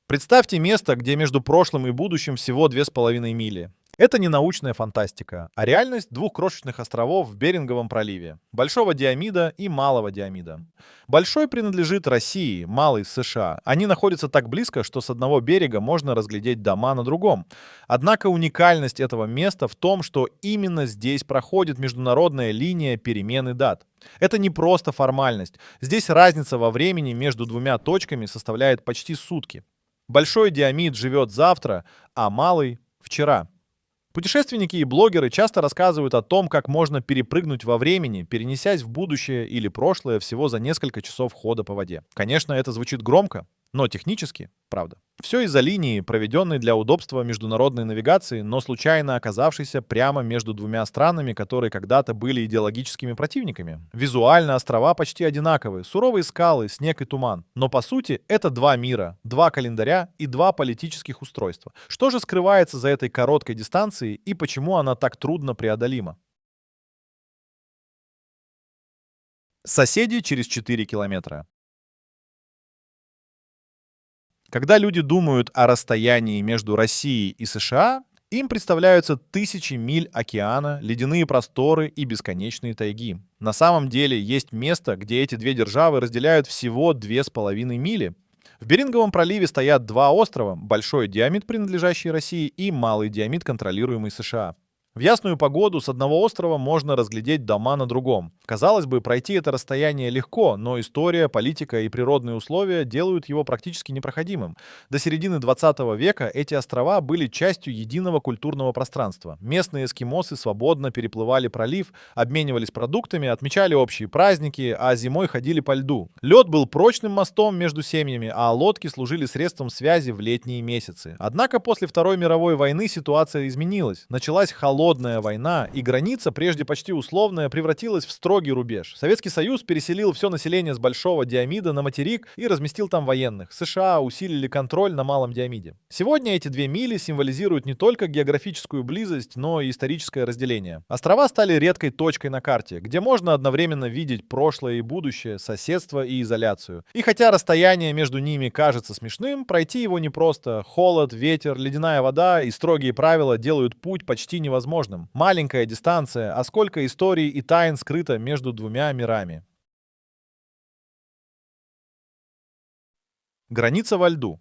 Представьте место, где между прошлым и будущим всего 2,5 мили. Это не научная фантастика, а реальность двух крошечных островов в Беринговом проливе, Большого Диомида и Малого Диомида. Большой принадлежит России, Малый — США. Они находятся так близко, что с одного берега можно разглядеть дома на другом. Однако уникальность этого места в том, что именно здесь проходит международная линия перемены дат. Это не просто формальность. Здесь разница во времени между двумя точками составляет почти сутки. Большой Диомид живет завтра, а Малый — вчера. Путешественники и блогеры часто рассказывают о том, как можно перепрыгнуть во времени, перенесясь в будущее или прошлое всего за несколько часов хода по воде. Конечно, это звучит громко, но технически, правда. Все из-за линии, проведенной для удобства международной навигации, но случайно оказавшейся прямо между двумя странами, которые когда-то были идеологическими противниками. Визуально острова почти одинаковые: суровые скалы, снег и туман. Но по сути это два мира, два календаря и два политических устройства. Что же скрывается за этой короткой дистанцией и почему она так трудно преодолима? Соседи через 4 километра. Когда люди думают о расстоянии между Россией и США, им представляются тысячи миль океана, ледяные просторы и бесконечные тайги. На самом деле есть место, где эти две державы разделяют всего 2,5 мили. В Беринговом проливе стоят два острова: Большой Диомид, принадлежащий России, и Малый Диомид, контролируемый США. В ясную погоду с одного острова можно разглядеть дома на другом. Казалось бы, пройти это расстояние легко, но история, политика и природные условия делают его практически непроходимым. До середины 20 века эти острова были частью единого культурного пространства. Местные эскимосы свободно переплывали пролив, обменивались продуктами, отмечали общие праздники, а зимой ходили по льду. Лед был прочным мостом между семьями, а лодки служили средством связи в летние месяцы. Однако после Второй мировой войны ситуация изменилась. Началась холодная война, и граница, прежде почти условная, превратилась в строгий рубеж. Советский Союз переселил все население с Большого Диомида на материк и разместил там военных. США усилили контроль на Малом Диомиде. Сегодня эти 2 мили символизируют не только географическую близость, но и историческое разделение. Острова стали редкой точкой на карте, где можно одновременно видеть прошлое и будущее, соседство и изоляцию. И хотя расстояние между ними кажется смешным, пройти его непросто. Холод, ветер, ледяная вода и строгие правила делают путь почти невозможным. Маленькая дистанция, а сколько историй и тайн скрыто между двумя мирами. Граница во льду.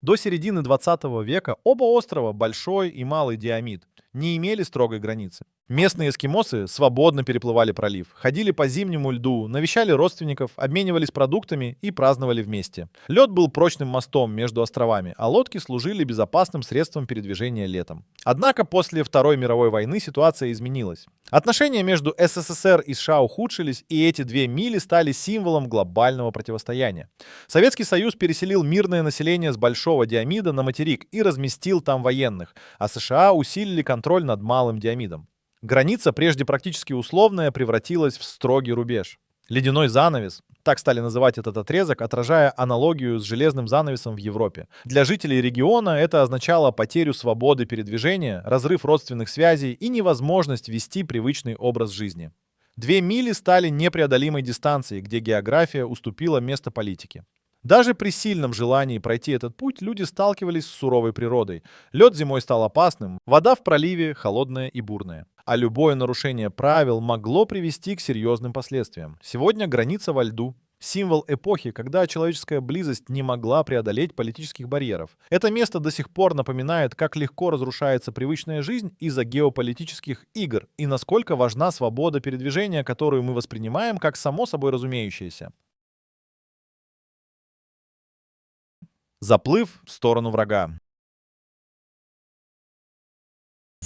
До середины 20 века оба острова, Большой и Малый Диомид, не имели строгой границы. Местные эскимосы свободно переплывали пролив, ходили по зимнему льду, навещали родственников, обменивались продуктами и праздновали вместе. Лед был прочным мостом между островами, а лодки служили безопасным средством передвижения летом. Однако после Второй мировой войны ситуация изменилась. Отношения между СССР и США ухудшились, и эти 2 мили стали символом глобального противостояния. Советский Союз переселил мирное население с Большого Диомида на материк и разместил там военных, а США усилили контроль над Малым Диомидом. Граница, прежде практически условная, превратилась в строгий рубеж. Ледяной занавес, так стали называть этот отрезок, отражая аналогию с железным занавесом в Европе. Для жителей региона это означало потерю свободы передвижения, разрыв родственных связей и невозможность вести привычный образ жизни. 2 мили стали непреодолимой дистанцией, где география уступила место политике. Даже при сильном желании пройти этот путь люди сталкивались с суровой природой. Лед зимой стал опасным, вода в проливе холодная и бурная. А любое нарушение правил могло привести к серьезным последствиям. Сегодня граница во льду — символ эпохи, когда человеческая близость не могла преодолеть политических барьеров. Это место до сих пор напоминает, как легко разрушается привычная жизнь из-за геополитических игр и насколько важна свобода передвижения, которую мы воспринимаем как само собой разумеющееся. Заплыв в сторону врага.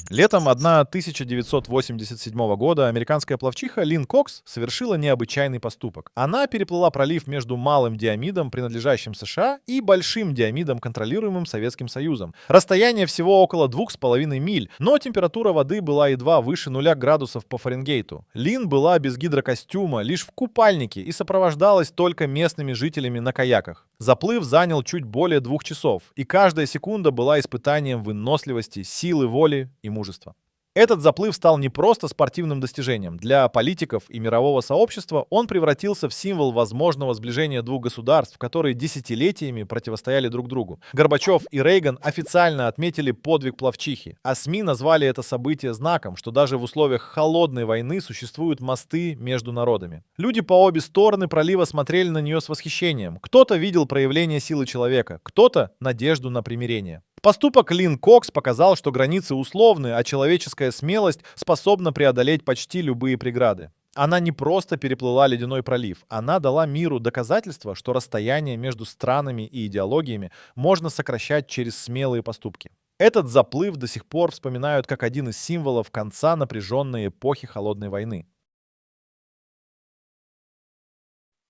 Летом 1987 года американская пловчиха Лин Кокс совершила необычайный поступок. Она переплыла пролив между Малым Диомидом, принадлежащим США, и Большим Диомидом, контролируемым Советским Союзом. Расстояние всего около 2,5 миль, но температура воды была едва выше 0 градусов по Фаренгейту. Лин была без гидрокостюма, лишь в купальнике, и сопровождалась только местными жителями на каяках. Заплыв занял чуть более 2 часов, и каждая секунда была испытанием выносливости, силы воли и мужества. Этот заплыв стал не просто спортивным достижением. Для политиков и мирового сообщества он превратился в символ возможного сближения двух государств, которые десятилетиями противостояли друг другу. Горбачев и Рейган официально отметили подвиг пловчихи, а СМИ назвали это событие знаком, что даже в условиях холодной войны существуют мосты между народами. Люди по обе стороны пролива смотрели на нее с восхищением. Кто-то видел проявление силы человека, кто-то — надежду на примирение. Поступок Лин Кокс показал, что границы условны, а человеческая смелость способна преодолеть почти любые преграды. Она не просто переплыла ледяной пролив, она дала миру доказательство, что расстояние между странами и идеологиями можно сокращать через смелые поступки. Этот заплыв до сих пор вспоминают как один из символов конца напряженной эпохи Холодной войны.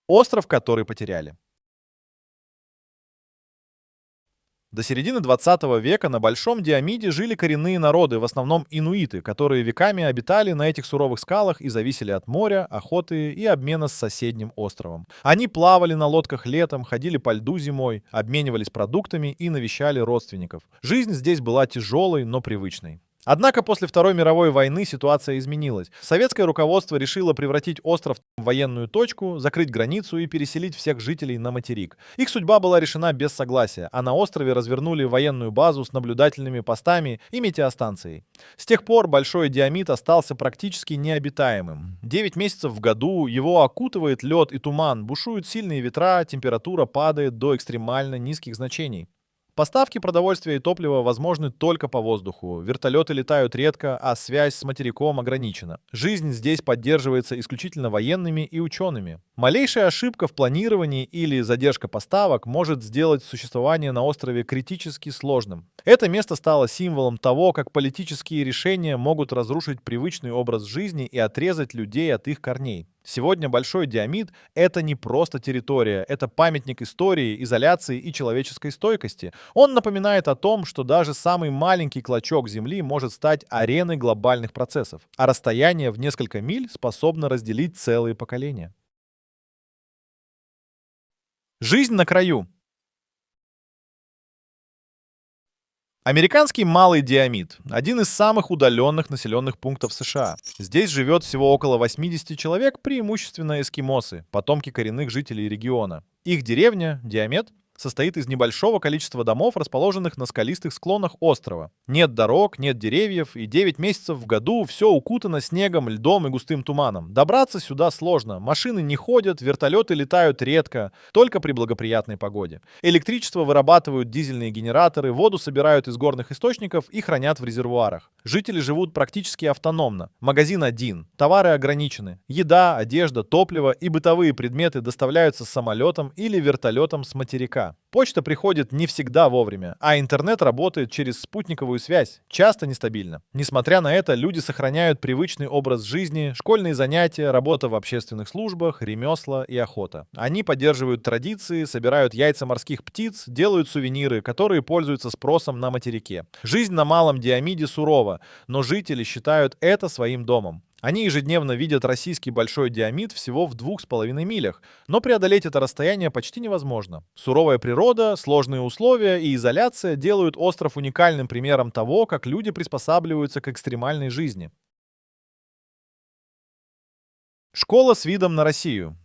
Остров, который потеряли. До середины 20 века на Большом Диомиде жили коренные народы, в основном инуиты, которые веками обитали на этих суровых скалах и зависели от моря, охоты и обмена с соседним островом. Они плавали на лодках летом, ходили по льду зимой, обменивались продуктами и навещали родственников. Жизнь здесь была тяжелой, но привычной. Однако после Второй мировой войны ситуация изменилась. Советское руководство решило превратить остров в военную точку, закрыть границу и переселить всех жителей на материк. Их судьба была решена без согласия, а на острове развернули военную базу с наблюдательными постами и метеостанцией. С тех пор Большой Диомид остался практически необитаемым. 9 месяцев в году его окутывает лед и туман, бушуют сильные ветра, температура падает до экстремально низких значений. Поставки продовольствия и топлива возможны только по воздуху. Вертолеты летают редко, а связь с материком ограничена. Жизнь здесь поддерживается исключительно военными и учеными. Малейшая ошибка в планировании или задержка поставок может сделать существование на острове критически сложным. Это место стало символом того, как политические решения могут разрушить привычный образ жизни и отрезать людей от их корней. Сегодня Большой Диомид — это не просто территория, это памятник истории, изоляции и человеческой стойкости. Он напоминает о том, что даже самый маленький клочок земли может стать ареной глобальных процессов, а расстояние в несколько миль способно разделить целые поколения. Жизнь на краю. Американский Малый Диомид — один из самых удаленных населенных пунктов США. Здесь живет всего около 80 человек, преимущественно эскимосы, потомки коренных жителей региона. Их деревня, Диомед, состоит из небольшого количества домов, расположенных на скалистых склонах острова. Нет дорог, нет деревьев, и 9 месяцев в году все укутано снегом, льдом и густым туманом. Добраться сюда сложно. Машины не ходят, вертолеты летают редко, только при благоприятной погоде. Электричество вырабатывают дизельные генераторы, воду собирают из горных источников и хранят в резервуарах. Жители живут практически автономно. Магазин один, товары ограничены. Еда, одежда, топливо и бытовые предметы доставляются самолетом или вертолетом с материка. Почта приходит не всегда вовремя, а интернет работает через спутниковую связь, часто нестабильно. Несмотря на это, люди сохраняют привычный образ жизни, школьные занятия, работа в общественных службах, ремесла и охота. Они поддерживают традиции, собирают яйца морских птиц, делают сувениры, которые пользуются спросом на материке. Жизнь на Малом Диомиде сурова, но жители считают это своим домом. Они ежедневно видят российский Большой Диомид всего в 2,5 милях, но преодолеть это расстояние почти невозможно. Суровая природа, сложные условия и изоляция делают остров уникальным примером того, как люди приспосабливаются к экстремальной жизни. Школа с видом на Россию.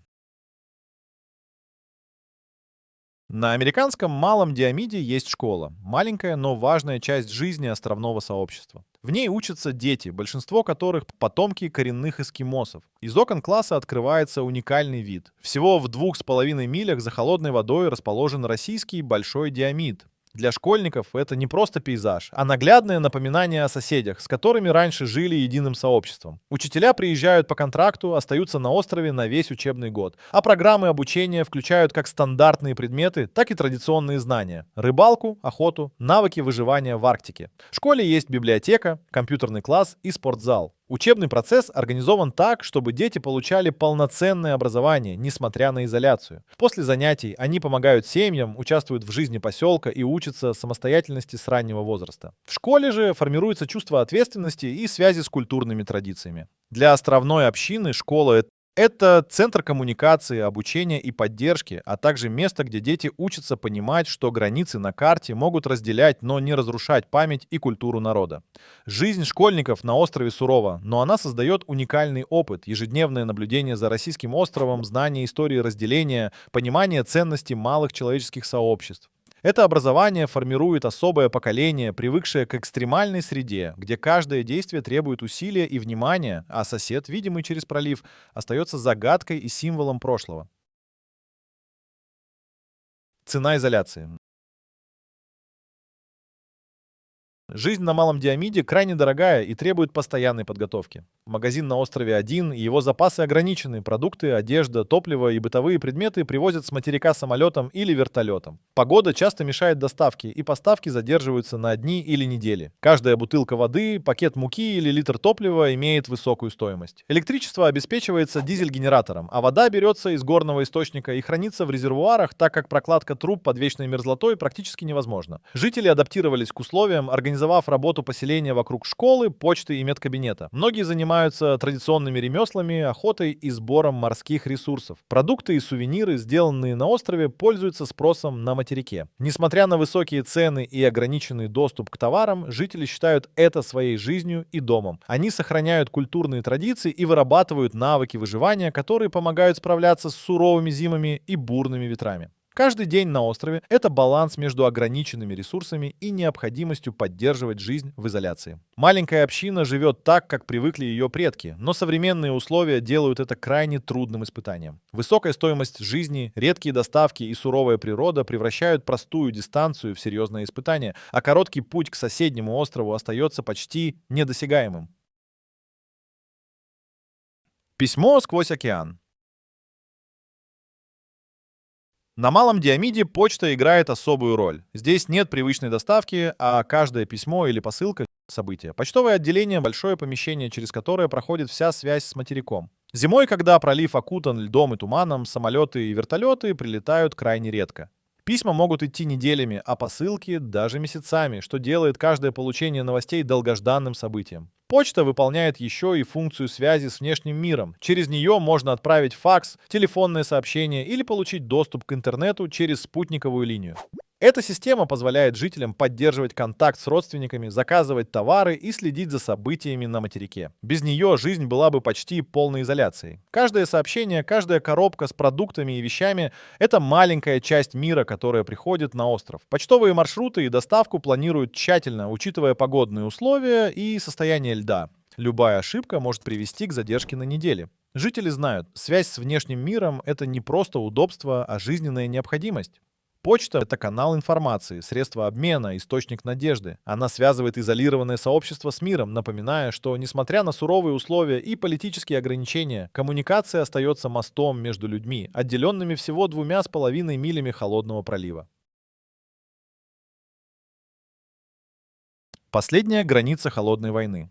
На американском Малом Диомиде есть школа. Маленькая, но важная часть жизни островного сообщества. В ней учатся дети, большинство которых потомки коренных эскимосов. Из окон класса открывается уникальный вид. Всего в 2,5 милях за холодной водой расположен российский Большой Диомид. Для школьников это не просто пейзаж, а наглядное напоминание о соседях, с которыми раньше жили единым сообществом. Учителя приезжают по контракту, остаются на острове на весь учебный год, а программы обучения включают как стандартные предметы, так и традиционные знания: рыбалку, охоту, навыки выживания в Арктике. В школе есть библиотека, компьютерный класс и спортзал. Учебный процесс организован так, чтобы дети получали полноценное образование, несмотря на изоляцию. После занятий они помогают семьям, участвуют в жизни поселка и учатся самостоятельности с раннего возраста. В школе же формируется чувство ответственности и связи с культурными традициями. Для островной общины школа — это Это центр коммуникации, обучения и поддержки, а также место, где дети учатся понимать, что границы на карте могут разделять, но не разрушать память и культуру народа. Жизнь школьников на острове сурова, но она создает уникальный опыт, ежедневное наблюдение за российским островом, знание истории разделения, понимание ценностей малых человеческих сообществ. Это образование формирует особое поколение, привыкшее к экстремальной среде, где каждое действие требует усилия и внимания, а сосед, видимый через пролив, остается загадкой и символом прошлого. Цена изоляции. Жизнь на Малом Диамиде крайне дорогая и требует постоянной подготовки. Магазин на острове один, и его запасы ограничены. Продукты, одежда, топливо и бытовые предметы привозят с материка самолетом или вертолетом. Погода часто мешает доставке, и поставки задерживаются на дни или недели. Каждая бутылка воды, пакет муки или литр топлива имеет высокую стоимость. Электричество обеспечивается дизель-генератором, а вода берется из горного источника и хранится в резервуарах, так как прокладка труб под вечной мерзлотой практически невозможна. Жители адаптировались к условиям, организовав работу поселения вокруг школы, почты и медкабинета. Многие занимаются традиционными ремеслами, охотой и сбором морских ресурсов. Продукты и сувениры, сделанные на острове, пользуются спросом на материке. Несмотря на высокие цены и ограниченный доступ к товарам, жители считают это своей жизнью и домом. Они сохраняют культурные традиции и вырабатывают навыки выживания, которые помогают справляться с суровыми зимами и бурными ветрами. Каждый день на острове — это баланс между ограниченными ресурсами и необходимостью поддерживать жизнь в изоляции. Маленькая община живет так, как привыкли ее предки, но современные условия делают это крайне трудным испытанием. Высокая стоимость жизни, редкие доставки и суровая природа превращают простую дистанцию в серьезное испытание, а короткий путь к соседнему острову остается почти недосягаемым. Письмо сквозь океан. На Малом Диамиде почта играет особую роль. Здесь нет привычной доставки, а каждое письмо или посылка — событие. Почтовое отделение — большое помещение, через которое проходит вся связь с материком. Зимой, когда пролив окутан льдом и туманом, самолеты и вертолеты прилетают крайне редко. Письма могут идти неделями, а посылки — даже месяцами, что делает каждое получение новостей долгожданным событием. Почта выполняет еще и функцию связи с внешним миром. Через нее можно отправить факс, телефонное сообщение или получить доступ к интернету через спутниковую линию. Эта система позволяет жителям поддерживать контакт с родственниками, заказывать товары и следить за событиями на материке. Без нее жизнь была бы почти полной изоляцией. Каждое сообщение, каждая коробка с продуктами и вещами — это маленькая часть мира, которая приходит на остров. Почтовые маршруты и доставку планируют тщательно, учитывая погодные условия и состояние льда. Любая ошибка может привести к задержке на неделе. Жители знают, связь с внешним миром — это не просто удобство, а жизненная необходимость. Почта — это канал информации, средство обмена, источник надежды. Она связывает изолированное сообщество с миром, напоминая, что, несмотря на суровые условия и политические ограничения, коммуникация остается мостом между людьми, отделенными всего 2,5 милями холодного пролива. Последняя граница холодной войны.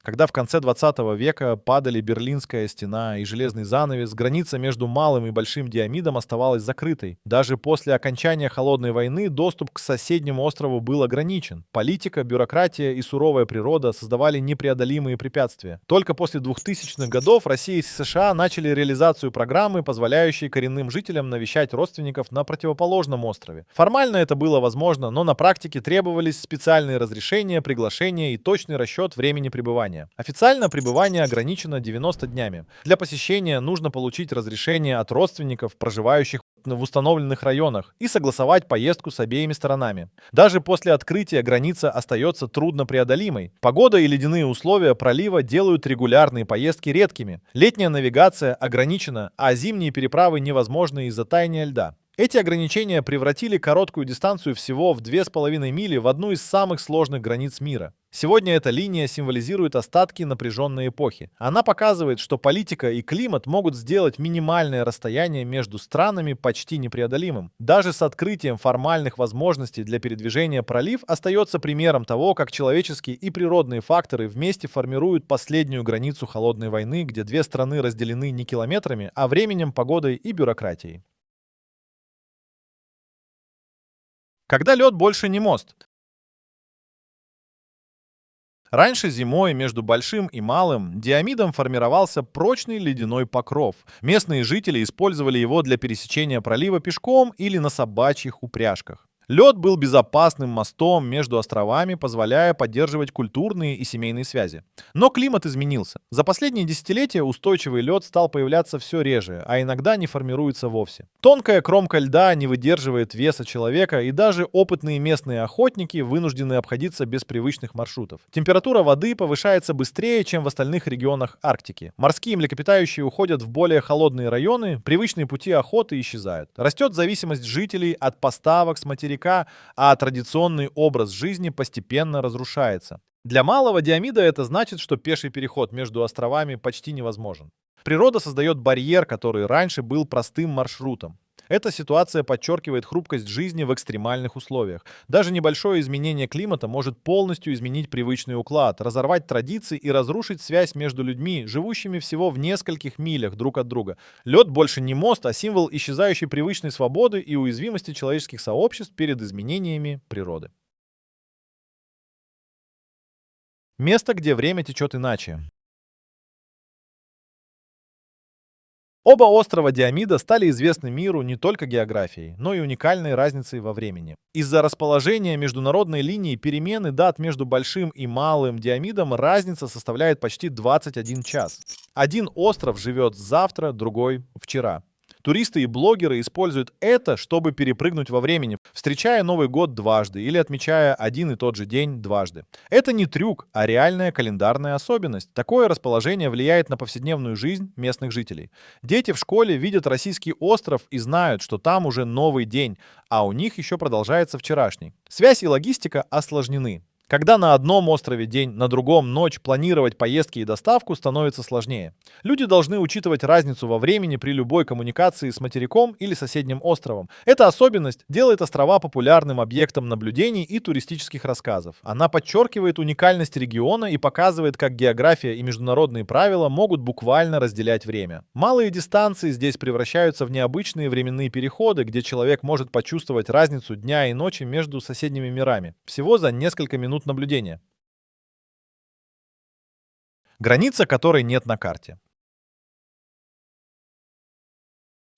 Когда в конце 20 века падали Берлинская стена и железный занавес, граница между Малым и Большим Диамидом оставалась закрытой. Даже после окончания Холодной войны доступ к соседнему острову был ограничен. Политика, бюрократия и суровая природа создавали непреодолимые препятствия. Только после 2000-х годов Россия и США начали реализацию программы, позволяющей коренным жителям навещать родственников на противоположном острове. Формально это было возможно, но на практике требовались специальные разрешения, приглашения и точный расчет времени пребывания. Официально пребывание ограничено 90 днями. Для посещения нужно получить разрешение от родственников, проживающих в установленных районах, и согласовать поездку с обеими сторонами. Даже после открытия граница остается труднопреодолимой. Погода и ледяные условия пролива делают регулярные поездки редкими. Летняя навигация ограничена, а зимние переправы невозможны из-за таяния льда. Эти ограничения превратили короткую дистанцию всего в 2,5 мили в одну из самых сложных границ мира. Сегодня эта линия символизирует остатки напряженной эпохи. Она показывает, что политика и климат могут сделать минимальное расстояние между странами почти непреодолимым. Даже с открытием формальных возможностей для передвижения пролив остается примером того, как человеческие и природные факторы вместе формируют последнюю границу холодной войны, где две страны разделены не километрами, а временем, погодой и бюрократией. Когда лед больше не мост. Раньше зимой между большим и малым Диамидом формировался прочный ледяной покров. Местные жители использовали его для пересечения пролива пешком или на собачьих упряжках. Лед был безопасным мостом между островами, позволяя поддерживать культурные и семейные связи. Но климат изменился. За последние десятилетия устойчивый лед стал появляться все реже, а иногда не формируется вовсе. Тонкая кромка льда не выдерживает веса человека, и даже опытные местные охотники вынуждены обходиться без привычных маршрутов. Температура воды повышается быстрее, чем в остальных регионах Арктики. Морские млекопитающие уходят в более холодные районы, привычные пути охоты исчезают. Растет зависимость жителей от поставок с материка, а традиционный образ жизни постепенно разрушается. Для малого Диамида это значит, что пеший переход между островами почти невозможен. Природа создает барьер, который раньше был простым маршрутом. Эта ситуация подчеркивает хрупкость жизни в экстремальных условиях. Даже небольшое изменение климата может полностью изменить привычный уклад, разорвать традиции и разрушить связь между людьми, живущими всего в нескольких милях друг от друга. Лед больше не мост, а символ исчезающей привычной свободы и уязвимости человеческих сообществ перед изменениями природы. Место, где время течет иначе. Оба острова Диомида стали известны миру не только географией, но и уникальной разницей во времени. Из-за расположения международной линии перемены дат между Большим и Малым Диомидом разница составляет почти 21 час. Один остров живет завтра, другой вчера. Туристы и блогеры используют это, чтобы перепрыгнуть во времени, встречая Новый год дважды или отмечая один и тот же день дважды. Это не трюк, а реальная календарная особенность. Такое расположение влияет на повседневную жизнь местных жителей. Дети в школе видят российский остров и знают, что там уже новый день, а у них еще продолжается вчерашний. Связь и логистика осложнены. Когда на одном острове день, на другом ночь, планировать поездки и доставку становится сложнее. Люди должны учитывать разницу во времени при любой коммуникации с материком или соседним островом. Эта особенность делает острова популярным объектом наблюдений и туристических рассказов. Она подчеркивает уникальность региона и показывает, как география и международные правила могут буквально разделять время. Малые дистанции здесь превращаются в необычные временные переходы, где человек может почувствовать разницу дня и ночи между соседними мирами. Всего за несколько минут наблюдения. Граница, которой нет на карте.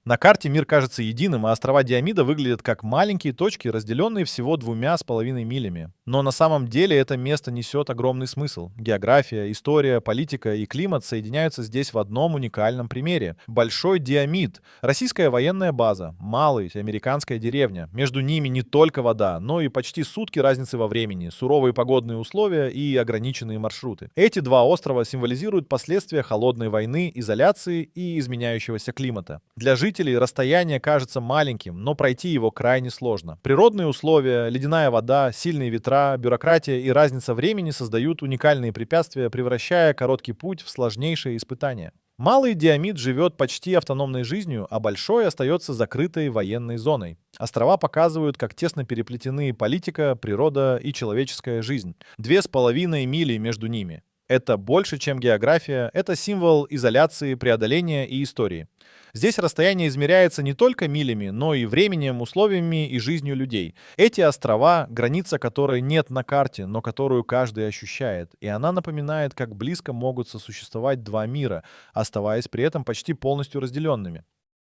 На карте мир кажется единым, а острова Диомида выглядят как маленькие точки, разделенные всего 2,5 милями. Но на самом деле это место несет огромный смысл. География, история, политика и климат соединяются здесь в одном уникальном примере. Большой Диомид, российская военная база, Малый, американская деревня. Между ними не только вода, но и почти сутки разницы во времени, суровые погодные условия и ограниченные маршруты. Эти два острова символизируют последствия холодной войны, изоляции и изменяющегося климата. Для жителей расстояние кажется маленьким, но пройти его крайне сложно. Природные условия, ледяная вода, сильные ветра, бюрократия и разница времени создают уникальные препятствия, превращая короткий путь в сложнейшее испытание. Малый Диомид живет почти автономной жизнью, а Большой остается закрытой военной зоной. Острова показывают, как тесно переплетены политика, природа и человеческая жизнь. 2,5 мили между ними. Это больше, чем география, это символ изоляции, преодоления и истории. Здесь расстояние измеряется не только милями, но и временем, условиями и жизнью людей. Эти острова — граница которой нет на карте, но которую каждый ощущает. И она напоминает, как близко могут сосуществовать два мира, оставаясь при этом почти полностью разделенными.